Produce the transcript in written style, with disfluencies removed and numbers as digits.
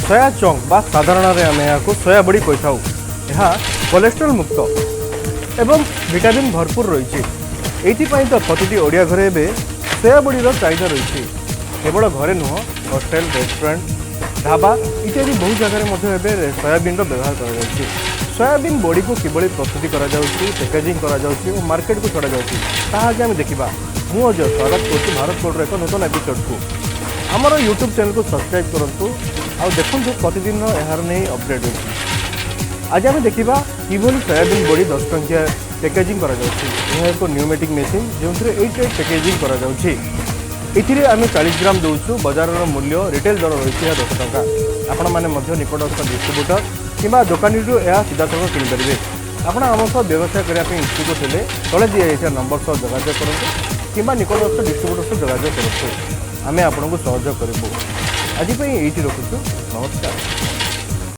सोया chunk बा साधारण आम यहाँ सोया बड़ी कही था। यह कोलेस्ट्रोल मुक्त एवं विटामिन भरपूर रही। ये तो प्रति ओडिया घरे सोया बड़ीर चाहिदा रही। केवल घरे नुह होटेल रेस्टोरेंट ढाबा इत्यादि बहुत जगह सोयाबीन व्यवहार कर। सोयाबीन बड़ी को किभली प्रस्तुति पैकेजिंग और मार्केट को छड़ा जाए देखा। मुझे स्वागत करुँ भारत कोड एक नूतन एपिसोड को। आमर यूट्यूब चैनल को सब्सक्राइब करूँ आ देखूँ प्रतिदिन यार नहीं अपडेट हो। आज आम देखा किभली सोयाबीन बड़ी 10 टंकिया पैकेजिंग एक न्यूमेटिक मेसीन जो 8 पैकेजिंग आम 40 ग्राम दौचु। बजार मूल्य रिटेल दर रही है 10 टंका। आपण मैंने निकटस्थ डिस्ट्रीब्यूटर कि दोकानी सीधा सड़क किनीपारे। आपण आम सह व्यवसाय करने इच्छुक थे तले दिया नंबर सह जोगाजोग करूँ कि निकटस्थ डिस्ट्रीब्यूटर सह जोगाजोग करूँ। आम आपको सहयोग करूँ। आज ये रखुचु। नमस्कार।